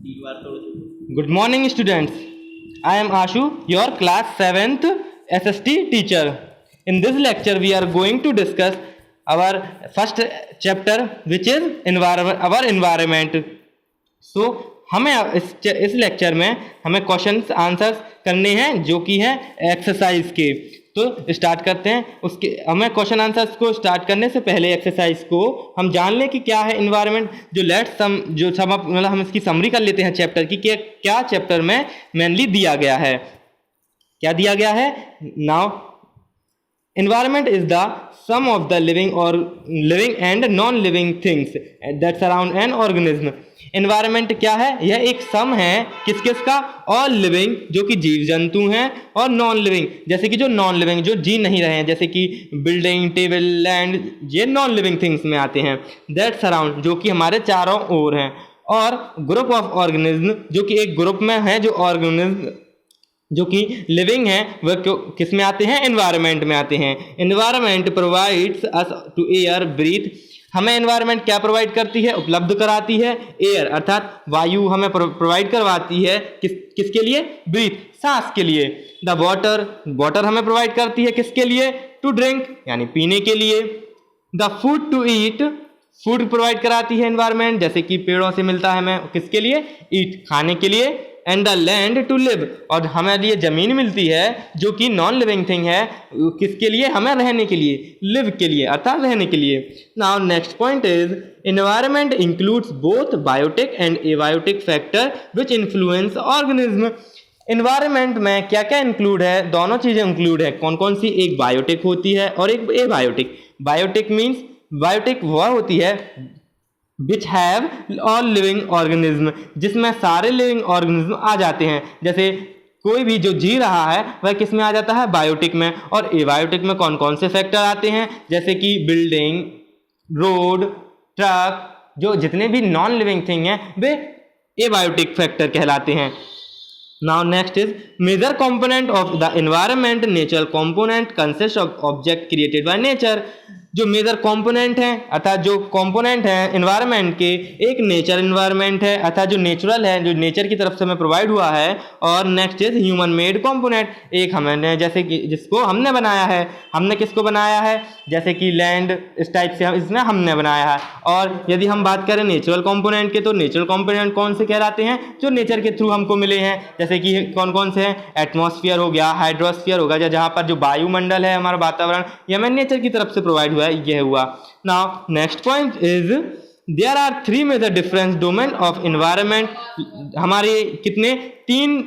Good morning, students. I am Ashu, your class 7th SST teacher. In this lecture, we are going to discuss our first chapter, which is our environment. So, हमें इस lecture में हमें questions answers करने हैं जो कि है exercise के। तो स्टार्ट करते हैं। उसके हमें क्वेश्चन आंसर्स को स्टार्ट करने से पहले एक्सरसाइज को हम जान लें कि क्या है इन्वायरमेंट। मतलब हम इसकी समरी कर लेते हैं चैप्टर की कि क्या चैप्टर में मेनली दिया गया है। क्या दिया गया है? Now environment is the sum of the living and non living things that surround an organism. environment क्या है? यह एक सम है किसका? ऑल लिविंग जो कि जीव जंतु हैं और नॉन लिविंग जैसे कि जो नॉन लिविंग जो जी नहीं रहे हैं जैसे कि बिल्डिंग, टेबल, लैंड, ये नॉन लिविंग थिंग्स में आते हैं। दैट सराउंड जो कि हमारे चारों ओर हैं, और ग्रुप ऑफ ऑर्गेनिज्म जो कि एक ग्रुप में है जो ऑर्गेनिज्म जो कि लिविंग है वह किस में आते हैं? एनवायरनमेंट में आते हैं। Environment provides us to air breathe. हमें एनवायरनमेंट क्या प्रोवाइड करती है? उपलब्ध कराती है एयर अर्थात वायु हमें प्रोवाइड करवाती है किसके लिए? ब्रीथ, सांस के लिए। द वाटर हमें प्रोवाइड करती है किसके लिए? टू ड्रिंक यानी पीने के लिए। The food to eat, food provide कराती है एनवायरनमेंट जैसे कि पेड़ों से मिलता है हमें किसके लिए? ईट, खाने के लिए। And the land to live, और हमें लिए जमीन मिलती है जो कि नॉन लिविंग थिंग है किसके लिए? हमें रहने के लिए, लिव के लिए अर्थात रहने के लिए। Now next point is environment includes both biotic and abiotic factor which influence organism. Environment में क्या क्या इंक्लूड है? दोनों चीजें इंक्लूड है। कौन कौन सी? एक बायोटिक होती है और एक एबायोटिक। बायोटिक मीन्स बायोटिक वह होती है which have all living organism, जिसमें सारे लिविंग ऑर्गेनिज्म आ जाते हैं। जैसे कोई भी जो जी रहा है वह किस में आ जाता है? बायोटिक में। और एबायोटिक में कौन कौन से फैक्टर आते हैं? जैसे कि बिल्डिंग, रोड, ट्रक, जो जितने भी नॉन लिविंग थिंग हैं वे एबायोटिक फैक्टर कहलाते हैं। Now next is major component of the environment. Natural component consists of object created by nature. जो मेजर कंपोनेंट हैं अर्थात जो कंपोनेंट हैं एनवायरनमेंट के, एक नेचर एनवायरनमेंट है अर्थात जो नेचुरल है जो नेचर की तरफ से हमें प्रोवाइड हुआ है। और next is human made component, एक हमने जैसे कि जिसको हमने बनाया है। हमने किसको बनाया है? जैसे कि लैंड, इस टाइप से इसमें हमने बनाया है। और यदि हम बात करें नेचुरल कंपोनेंट के तो नेचुरल कंपोनेंट कौन से कहलाते हैं? जो नेचर के थ्रू हमको मिले हैं। जैसे कि कौन कौन से हैं? एटमॉस्फेयर हो गया, हाइड्रोस्फीयर होगा, जहाँ पर जो वायुमंडल है हमारा वातावरण ये हमें नेचर की तरफ से प्रोवाइड हुआ है, यह हुआ। Now next point is there are 3 major difference domain of environment. हमारे कितने? 3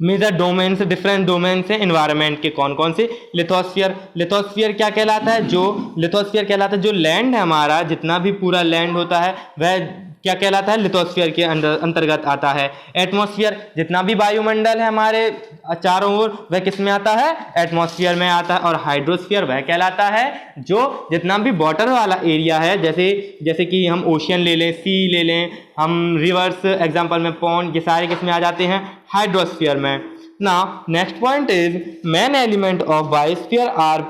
मेजर डोमेन्स, डिफरेंट डोमेन्स हैं एनवायरनमेंट के। कौन कौन से? लिथोस्फीयर। लिथोस्फीयर क्या कहलाता है? जो लिथोस्फीयर कहलाता है जो लैंड है हमारा, जितना भी पूरा लैंड होता है वह क्या कहलाता है? लिथोस्फीयर के अंतर्गत आता है। एटमॉस्फेयर, जितना भी वायुमंडल है हमारे चारों ओर वह किस में आता है? एटमॉस्फेयर में आता है। और हाइड्रोस्फीयर वह कहलाता है जो जितना भी वाटर वाला एरिया है, जैसे कि हम ओशियन ले लें, सी ले लें, हम रिवर्स एग्जांपल में पॉन्ड, ये सारे किस में आ जाते हैं? हाइड्रोस्फीयर में। Now next point is main element of biosphere are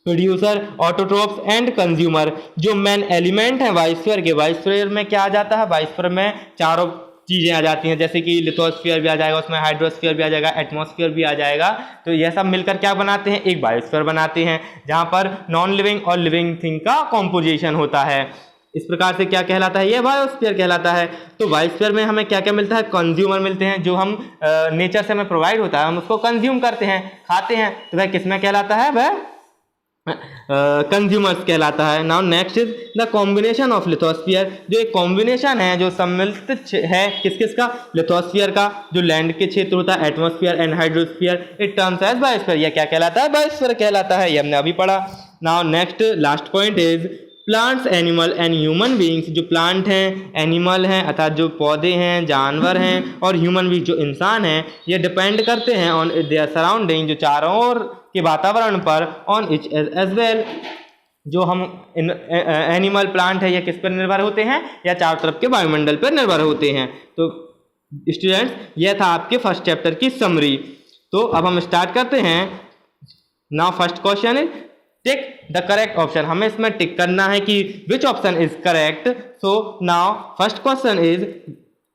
producer, autotrophs and consumer. जो मेन एलिमेंट है बायोस्फीयर के, बायोस्फीयर में क्या आ जाता है? बायोस्फीयर में चारों चीज़ें आ जाती हैं जैसे कि लिथोस्फीयर भी आ जाएगा, उसमें हाइड्रोस्फीयर भी आ जाएगा, एटमॉस्फेयर भी आ जाएगा। तो यह सब मिलकर क्या बनाते हैं? एक बायोस्फीयर बनाते हैं जहाँ पर नॉन लिविंग और लिविंग थिंग का कॉम्पोजिशन होता है। इस प्रकार से क्या कहलाता है? यह बायोस्फीयर कहलाता है। तो बायोस्फीयर में हमें क्या क्या मिलता है? कंज्यूमर मिलते हैं, जो हम नेचर से हमें प्रोवाइड होता है हम उसको कंज्यूम करते हैं, खाते हैं, तो वह किस में कहलाता है? वह कंज्यूमर्स कहलाता है। Now next is the combination of lithosphere. जो एक कॉम्बिनेशन है जो सम्मिलित है किसका? लिथोस्फीयर का, जो लैंड के क्षेत्र होता है, atmosphere and hydrosphere, it terms as biosphere. यह क्या कहलाता है? बायोस्फीयर कहलाता है, ये हमने अभी पढ़ा। Now next last point is plants, animal and human beings. जो प्लांट हैं, एनिमल हैं अर्थात जो पौधे हैं, जानवर हैं, और ह्यूमन बीइंग जो इंसान हैं, ये डिपेंड करते हैं ऑन देयर सराउंडिंग, जो चारों ओर के वातावरण पर, ऑन इच एज वेल। जो हम एनिमल, प्लांट है, ये किस पर निर्भर होते हैं? या चारों तरफ के वायुमंडल पर निर्भर होते हैं। तो स्टूडेंट्स यह था आपके फर्स्ट चैप्टर की समरी। तो अब हम स्टार्ट करते हैं। Now first question is tick the correct option. हमें इसमें टिक करना है कि which option is correct. So now first question is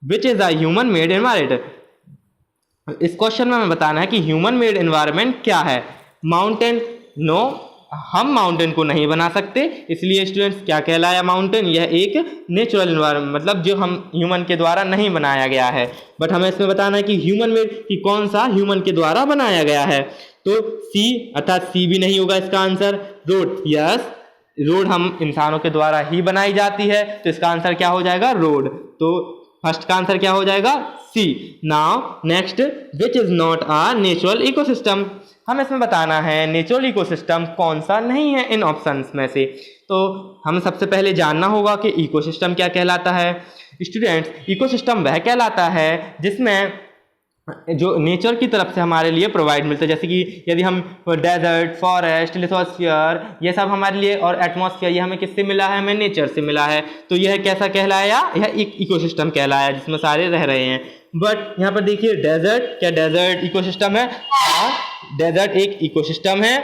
which is a human made environment. इस क्वेश्चन में हमें बताना है कि ह्यूमन मेड एनवायरमेंट क्या है। माउंटेन, नो, हम माउंटेन को नहीं बना सकते, इसलिए स्टूडेंट्स क्या कहलाया माउंटेन, यह एक नेचुरल एनवायरमेंट, मतलब जो हम ह्यूमन के द्वारा नहीं बनाया गया है। बट हमें इसमें बताना है कि ह्यूमन मेड कि कौन सा ह्यूमन के द्वारा बनाया गया है। तो सी, अर्थात सी भी नहीं होगा इसका आंसर। रोड, यस, रोड हम इंसानों के द्वारा ही बनाई जाती है, तो इसका आंसर क्या हो जाएगा, रोड। तो फर्स्ट का आंसर क्या हो जाएगा, C. Now next, which is not a natural ecosystem. हमें इसमें बताना है नेचुरल इकोसिस्टम कौन सा नहीं है इन ऑप्शंस में से। तो हमें सबसे पहले जानना होगा कि इकोसिस्टम क्या कहलाता है। स्टूडेंट्स, इकोसिस्टम वह कहलाता है जिसमें जो नेचर की तरफ से हमारे लिए प्रोवाइड मिलता है, जैसे कि यदि हम डेजर्ट, फॉरेस्ट, लिथोस्फीयर, ये सब हमारे लिए, और एटमॉस्फेयर, ये हमें किससे मिला है, हमें नेचर से मिला है। तो यह कैसा कहलाया, यह एक इकोसिस्टम कहलाया जिसमें सारे रह रहे हैं। बट यहाँ पर देखिए डेजर्ट, क्या डेजर्ट इकोसिस्टम है? हाँ, डेजर्ट एक इकोसिस्टम है।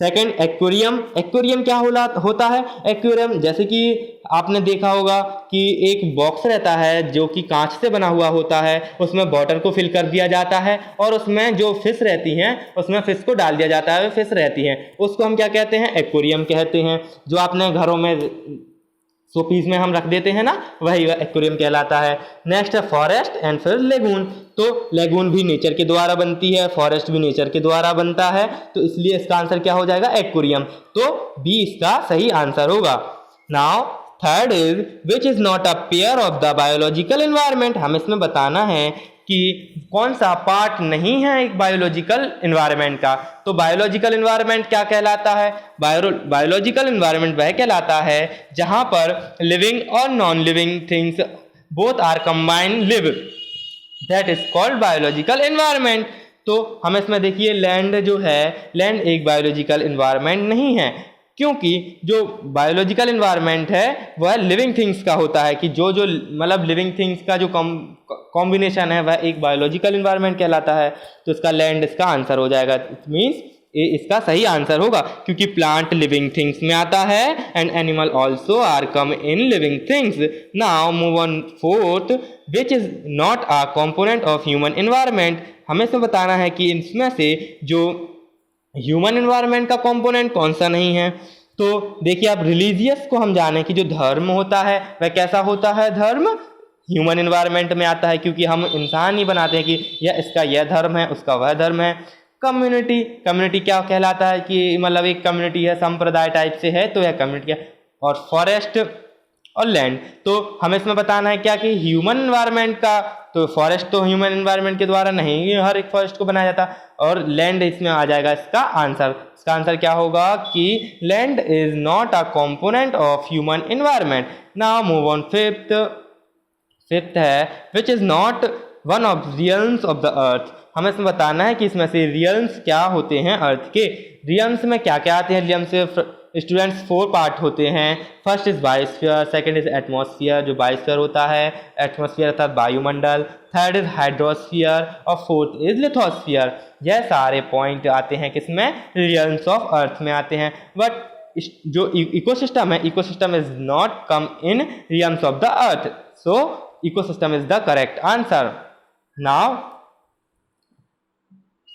Second, aquarium. एक्वेरियम क्या होता है? एक्वेरियम जैसे कि आपने देखा होगा कि एक बॉक्स रहता है जो कि कांच से बना हुआ होता है, उसमें वाटर को फिल कर दिया जाता है और उसमें जो फिश रहती हैं उसमें फिश को डाल दिया जाता है, फिश रहती हैं, उसको हम क्या कहते हैं, एक्वेरियम कहते हैं। जो आपने घरों में शोपीस में हम रख देते हैं ना, वही एक्वेरियम कहलाता है। नेक्स्ट है फॉरेस्ट एंड फिर लेगून। तो लेगून भी नेचर के द्वारा बनती है, फॉरेस्ट भी नेचर के द्वारा बनता है, तो इसलिए इसका आंसर क्या हो जाएगा, एक्वेरियम। तो बी इसका सही आंसर होगा। Now third is which is not a pair of the biological environment. हमें इसमें बताना है कि कौन सा पार्ट नहीं है एक बायोलॉजिकल एनवायरनमेंट का। तो बायोलॉजिकल एनवायरनमेंट क्या कहलाता है? बायोलॉजिकल एनवायरनमेंट वह कहलाता है जहां पर लिविंग और non living things both are combined live, that is called biological environment. तो हम इसमें देखिए लैंड जो है, लैंड एक बायोलॉजिकल एनवायरनमेंट नहीं है, क्योंकि जो बायोलॉजिकल एनवायरनमेंट है वह लिविंग थिंग्स का होता है, कि जो जो मतलब लिविंग थिंग्स का जो कॉम्बिनेशन है वह एक बायोलॉजिकल एनवायरनमेंट कहलाता है। तो इसका लैंड इसका आंसर हो जाएगा। इट मीन्स ये इसका सही आंसर होगा, क्योंकि प्लांट लिविंग थिंग्स में आता है and animal also are come in living things. Now move on fourth, which is not a component of human environment. हमें इसमें बताना है कि इसमें से जो ह्यूमन एनवायरनमेंट का कंपोनेंट कौन सा नहीं है। तो देखिए आप रिलीजियस को हम जाने कि जो धर्म होता है वह कैसा होता है, धर्म ह्यूमन एनवायरनमेंट में आता है, क्योंकि हम इंसान ही बनाते हैं कि यह इसका यह धर्म है, उसका वह धर्म है। कम्युनिटी, कम्युनिटी क्या कहलाता है कि मतलब एक कम्युनिटी है, संप्रदाय टाइप से है, तो यह कम्युनिटी है। और फॉरेस्ट और लैंड, तो हमें इसमें बताना है क्या कि ह्यूमन एनवायरनमेंट का, तो फॉरेस्ट तो ह्यूमन एनवायरनमेंट के द्वारा नहीं हर एक फॉरेस्ट को बनाया जाता, और लैंड इसमें आ जाएगा इसका आंसर। इसका आंसर क्या होगा कि land is not a component of human environment. Now move on fifth. Fifth है which is not one of realms of the earth. हमें इसमें बताना है कि इसमें से रियल्स क्या होते हैं अर्थ के। रियल्स में क्या क्या आते हैं? रियल्स से स्टूडेंट्स 4 पार्ट होते हैं। First is biosphere, second is atmosphere, जो बायोस्फीयर होता है, एटमॉस्फेयर अर्थात वायुमंडल, थर्ड इज हाइड्रोस्फीयर और फोर्थ इज लिथोस्फीयर। यह सारे पॉइंट आते हैं किसमें? रियल्स ऑफ अर्थ में आते हैं। बट जो इकोसिस्टम है, ecosystem is not come in realms of the earth, so ecosystem is the correct answer. Now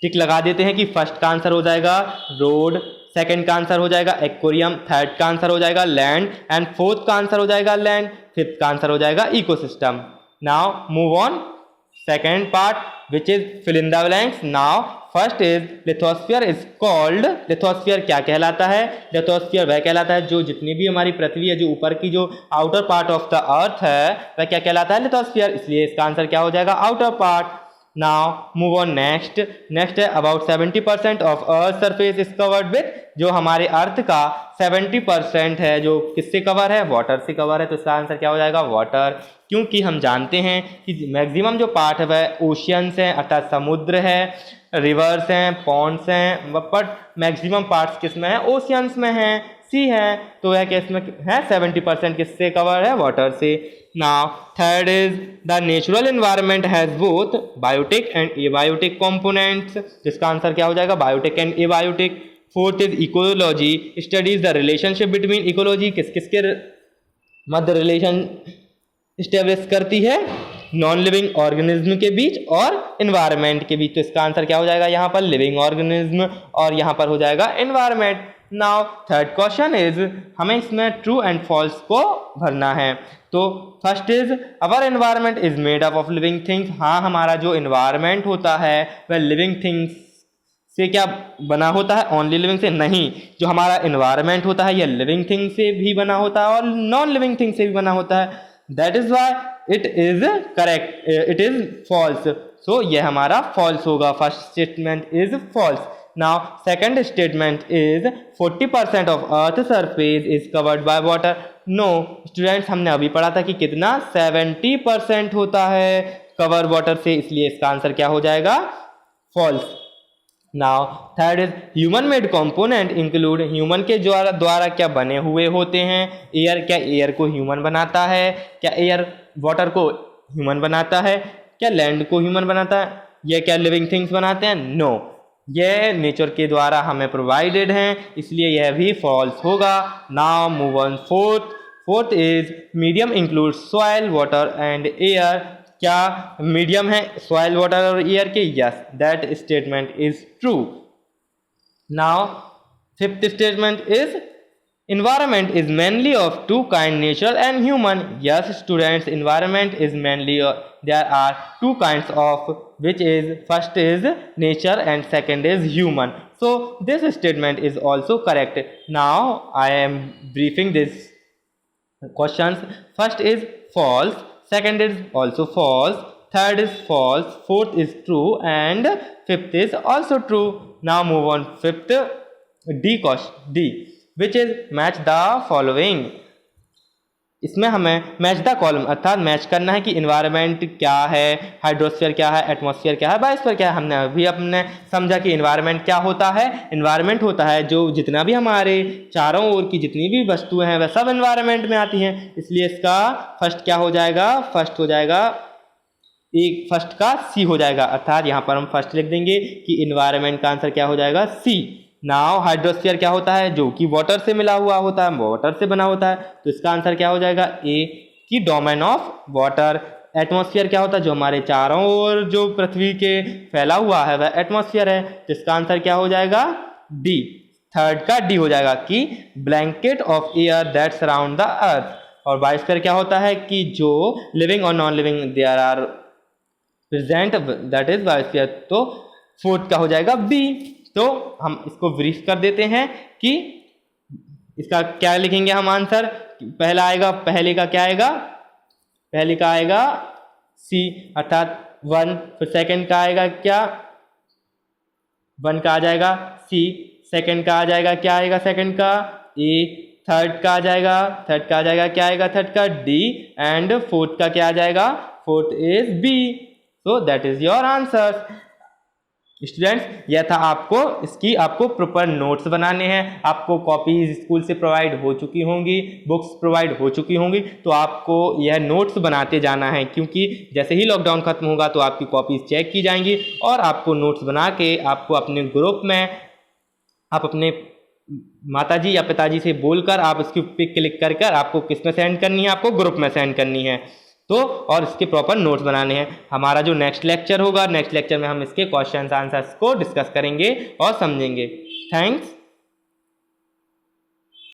tick लगा देते हैं कि फर्स्ट का आंसर हो जाएगा रोड, सेकंड का आंसर हो जाएगा एक्वेरियम, थर्ड का आंसर हो जाएगा लैंड एंड फोर्थ का आंसर हो जाएगा लैंड, फिफ्थ का आंसर हो जाएगा ecosystem. Now move on second part which is fill in the blanks. Now first is lithosphere is called. Lithosphere क्या कहलाता है? लिथोस्फीयर वह कहलाता है जो जितनी भी हमारी पृथ्वी है, जो ऊपर की जो आउटर पार्ट ऑफ द अर्थ है वह क्या कहलाता है? लिथोस्फीयर। इसलिए इसका आंसर क्या हो जाएगा? Outer part. Now move on next. Next है about 70% of earth surface is covered with. जो हमारे अर्थ का 70% है जो किससे कवर है? वाटर से कवर है, तो इसका आंसर क्या हो जाएगा? वाटर। क्योंकि हम जानते हैं कि मैक्सिमम जो पार्ट है वह ओशियंस हैं, अर्थात समुद्र है, रिवर्स हैं, पॉन्ड्स हैं, बट मैक्सिमम पार्ट्स किस में है? ओशियंस में है, सी है, तो वह किस में है? 70% किससे कवर है? वाटर से। Now third is the natural environment has both biotic and abiotic components, जिसका आंसर क्या हो जाएगा? Biotic and abiotic. Fourth is ecology studies the relationship between. Ecology किस किस के मध्य रिलेशन स्टेब्लिश करती है? नॉन लिविंग ऑर्गेनिज्म के बीच और इन्वायरमेंट के बीच। तो इसका आंसर क्या हो जाएगा यहाँ पर, लिविंग ऑर्गेनिज्म, और यहाँ पर हो जाएगा environment. Now third question is, हमें इसमें ट्रू एंड फॉल्स को भरना है। तो first is, our environment is made up of living things. हाँ, हमारा जो एनवायरनमेंट होता है वह लिविंग थिंग्स से क्या बना होता है, ओनली लिविंग से नहीं। जो हमारा एनवायरनमेंट होता है यह लिविंग थिंग से भी बना होता है और नॉन लिविंग थिंग से भी बना होता है। That is why it is correct, it is false. So यह हमारा फॉल्स होगा। First statement is false. Now second statement is 40% of earth surface is covered by water. No students, हमने अभी पढ़ा था कि कितना 70% होता है कवर वाटर से, इसलिए इसका आंसर क्या हो जाएगा, false. Now third is, human made component include. Human के द्वारा क्या बने हुए होते हैं, एयर। क्या एयर को ह्यूमन बनाता है, क्या एयर वाटर को ह्यूमन बनाता है, क्या लैंड को ह्यूमन बनाता है, या क्या लिविंग थिंग्स बनाते हैं, नो। यह नेचर के द्वारा हमें प्रोवाइडेड हैं, इसलिए यह भी फॉल्स होगा। Now move on fourth is, medium include soil water and air. क्या मीडियम है सॉइल वाटर और एयर के, yes, that statement is true. Now fifth statement is, environment is mainly of two kind, natural and human. Yes students, environment is mainly there are two kinds of, which is first is nature and second is human. So this statement is also correct. Now I am briefing this questions. First is false, second is also false, third is false, fourth is true and fifth is also true. Now move on fifth, D, which is match the following. इसमें हमें match the column अर्थात match करना है कि environment क्या है, hydrosphere क्या है, एटमॉस्फेयर क्या है, बायोस्फीयर क्या है। हमने अभी अपने समझा कि इन्वायरमेंट क्या होता है। इन्वायरमेंट होता है जो जितना भी हमारे चारों ओर की जितनी भी वस्तुएं हैं वह सब इन्वायरमेंट में आती हैं, इसलिए इसका फर्स्ट क्या हो जाएगा, फर्स्ट हो जाएगा, एक फर्स्ट का सी हो जाएगा, अर्थात यहाँ पर हम फर्स्ट लिख देंगे कि इन्वायरमेंट का आंसर क्या हो जाएगा, सी। नाउ हाइड्रोस्फीयर क्या होता है, जो कि वाटर से मिला हुआ होता है, वाटर से बना होता है, तो इसका आंसर क्या हो जाएगा, ए, की डोमेन ऑफ वाटर। एटमॉस्फेयर क्या होता है, जो हमारे चारों ओर जो पृथ्वी के फैला हुआ है वह एटमॉस्फेयर है, तो इसका आंसर क्या हो जाएगा, डी। थर्ड का डी हो जाएगा कि blanket of air that surround the earth. और बायोस्फीयर क्या होता है कि जो लिविंग और non living there are present, that is biosphere. तो फोर्थ का हो जाएगा बी। तो हम इसको ब्रीफ कर देते हैं कि इसका क्या लिखेंगे हम आंसर। पहला आएगा, पहले का क्या आएगा, पहले का आएगा सी अर्थात 1, फिर सेकंड का आएगा क्या, 1 का आ जाएगा सी, सेकंड का आ जाएगा क्या आएगा, सेकंड का ए, थर्ड का आ जाएगा, थर्ड का आ जाएगा क्या आएगा, थर्ड का डी, एंड फोर्थ का क्या आ जाएगा, fourth is B. So that is your answer. Students, यह था आपको प्रॉपर नोट्स बनाने हैं। आपको कॉपीज स्कूल से प्रोवाइड हो चुकी होंगी, बुक्स प्रोवाइड हो चुकी होंगी, तो आपको यह नोट्स बनाते जाना है, क्योंकि जैसे ही लॉकडाउन खत्म होगा तो आपकी कॉपीज चेक की जाएंगी और आपको नोट्स बना के आपको अपने ग्रुप में, आप अपने माताजी या पिताजी से बोलकर आप उसकी पिक क्लिक कर आपको किस में सेंड करनी है, आपको ग्रुप में सेंड करनी है। तो और इसके प्रॉपर नोट्स बनाने हैं। हमारा जो नेक्स्ट लेक्चर होगा, नेक्स्ट लेक्चर में हम इसके क्वेश्चंस आंसर्स को डिस्कस करेंगे और समझेंगे। थैंक्स।